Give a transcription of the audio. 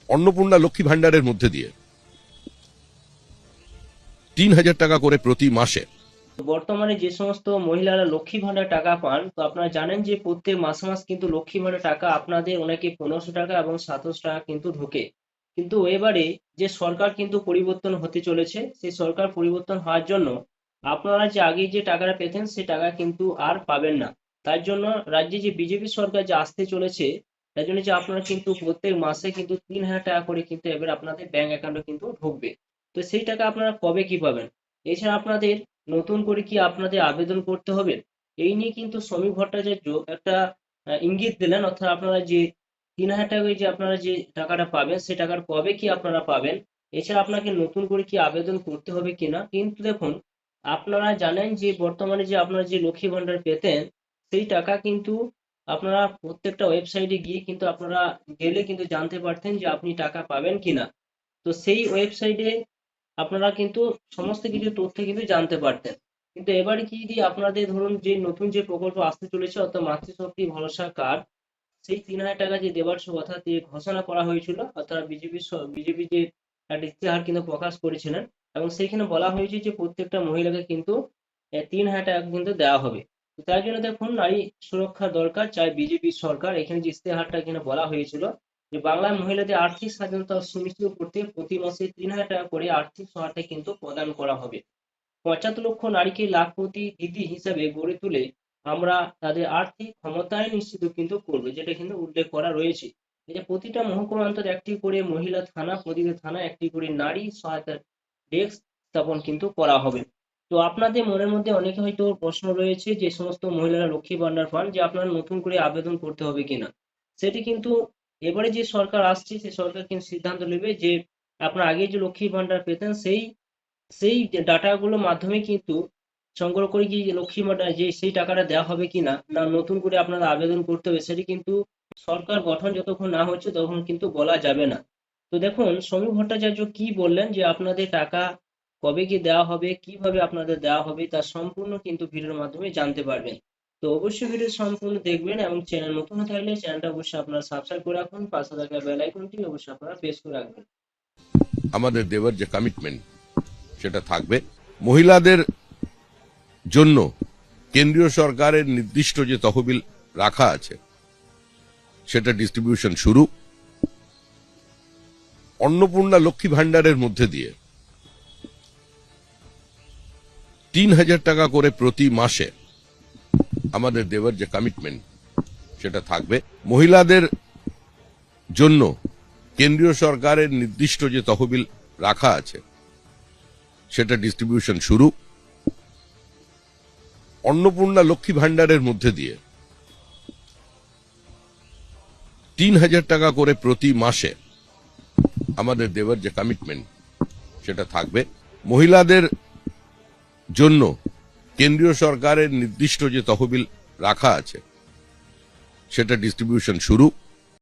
অন্নপূর্ণা লক্ষ্মী ভান্ডারের মধ্যে দিয়ে ৩,০০০ টাকা করে প্রতি মাসে। বর্তমানে যে সমস্ত মহিলারা লক্ষ্মী ভান্ডার টাকা পান, তো আপনারা জানেন যে প্রত্যেক মাসে মাস কিন্তু লক্ষ্মী ভান্ডার টাকা আপনাদের অনেকে 1500 টাকা এবং 2700 টাকা কিন্তু ঢোকে। কিন্তু এবারে যে সরকার কিন্তু পরিবর্তন হতে চলেছে, সেই সরকার পরিবর্তন হওয়ার জন্য আপনারা যে আগে যে টাকাটা পেতেন সেই টাকা কিন্তু আর পাবেন না। তার জন্য রাজ্যে যে বিজেপি সরকার যে আসতে চলেছে, তার জন্য যে আপনারা কিন্তু প্রত্যেক মাসে কিন্তু 3000 টাকা করে কিন্তু এবার আপনাদের ব্যাংক অ্যাকাউন্টে কিন্তু ঢুকবে। তো সেই টাকা আপনারা কবে কি পাবেন? এছাড়া আপনাদের নতুন করে কি আপনাদের আবেদন করতে হবে? এই নিয়ে কিন্তু শ্রমিক ভট্টাচার্য একটা ইঙ্গিত দিলেন, অর্থাৎ আপনারা যে 3000 টাকায় যে আপনারা যে টাকাটা পাবেন সেই টাকার কবে কি আপনারা পাবেন, এছাড়া আপনাকে নতুন করে কি আবেদন করতে হবে কিনা। কিন্তু দেখুন, আপনারা জানেন যে বর্তমানে যে আপনারা যে লক্ষ্মী ভান্ডার পেতেন সেই টাকা কিন্তু আপনারা প্রত্যেকটা ওয়েবসাইটে গিয়ে কিন্তু আপনারা গেলে কিন্তু জানতে পারতেন যে আপনি টাকা পাবেন কিনা। তো সেই ওয়েবসাইটে আপনারা কিন্তু সমস্ত কিছু তথ্য কিন্তু জানতে পারতেন। কিন্তু এবারে কি যদি আপনাদের ধরুন যে নতুন যে প্রকল্প আসতে চলেছে, অর্থাৎ মাতৃশক্তি ভরসা কার্ড, সেই 3000 টাকা যে দেওয়ার কথা দিয়ে ঘোষণা করা হয়েছিল, অর্থাৎ বিজেপি যে একটা ইশতেহার কিন্তু প্রকাশ করেছিলেন, এবং সেইখানে বলা হয়েছে যে প্রত্যেকটা মহিলাকে কিন্তু 3000 টাকা কিন্তু দেওয়া হবে। তো তার জন্য দেখুন, নারী সুরক্ষা দরকার চাই বিজেপি সরকার। এখানে যে ইশতেহারটা এখানে বলা হয়েছিল যে বাংলার মহিলাদের আর্থিক স্বাধীনতা সুনিশ্চিত করতে প্রতি মাসে 3000 টাকা করে আর্থিক সহায়তা কিন্তু প্রদান করা হবে। 75 লক্ষ নারীকে লাখপতি দিদি হিসাবে গড়ে তুলে আমরা তাদের আর্থিক ক্ষমতায়ন নিশ্চিত কিন্তু করবে, যেটা কিন্তু উল্লেখ করা রয়েছে। এই যে প্রতিটা মহকুমা অন্তর একটি করে মহিলা থানা, প্রতিটি থানা একটি করে নারী সহায়তা ডেস্ক স্থাপন কিন্তু করা হবে। তো আপনাদের মনের মধ্যে অনেকে হয়তো প্রশ্ন রয়েছে যে সমস্ত মহিলারা লক্ষ্মী ভান্ডার পান, যে আপনারা নতুন করে আবেদন করতে হবে কিনা। সেটি কিন্তু এবারে যে সরকার আসছে সেই সরকার কিন্তু সিদ্ধান্ত নেবে যে আপনারা আগে যে লক্ষ্মী ভান্ডার পেতেন সেই সেই ডাটাগুলোর মাধ্যমে কিন্তু সংগ্রহ করে কি লক্ষ্মী ভান্ডার যে সেই টাকাটা দেওয়া হবে কিনা, না নতুন করে আপনারা আবেদন করতে হবে, সেটি কিন্তু সরকার গঠন যতক্ষণ না হচ্ছে তখন কিন্তু বলা যাবে না। তো দেখুন, শ্রমিক ভট্টাচার্য কি বললেন যে আপনাদের টাকা কবে কি দেওয়া হবে, কিভাবে আপনাদের দেওয়া হবে, তার সম্পূর্ণ কিন্তু ভিডিওর মাধ্যমে জানতে পারবেন। তো অবশ্যই ভিডিও সম্পূর্ণ দেখবেন, এবং চ্যানেল নতুন হয়ে থাকলে চ্যানেলটা অবশ্যই আপনারা সাবস্ক্রাইব করে রাখুন, পাশে থাকা বেল আইকনটি অবশ্যই আপনারা প্রেস করে রাখবেন। আমাদের দেওয়ার যে কমিটমেন্ট সেটা থাকবে। মহিলাদের জন্য কেন্দ্রীয় সরকারের নির্দিষ্ট যে তহবিল রাখা আছে সেটা ডিস্ট্রিবিউশন শুরু। অন্নপূর্ণা লক্ষ্মী ভান্ডারের মধ্যে দিয়ে ৩,০০০ টাকা করে প্রতি মাসে আমাদের দেওয়ার যে কমিটমেন্ট সেটা থাকবে। মহিলাদের জন্য কেন্দ্রীয় সরকারের নির্দিষ্ট যে তহবিল রাখা আছে সেটা ডিস্ট্রিবিউশন শুরু। অন্নপূর্ণা লক্ষ্মী ভান্ডারের মধ্যে দিয়ে ৩,০০০ টাকা করে প্রতি মাসে আমাদের দেওয়ার যে কমিটমেন্ট সেটা থাকবে। মহিলাদের জন্য কেন্দ্রীয় সরকারের নির্দিষ্ট যে তহবিল রাখা আছে সেটা ডিস্ট্রিবিউশন শুরু।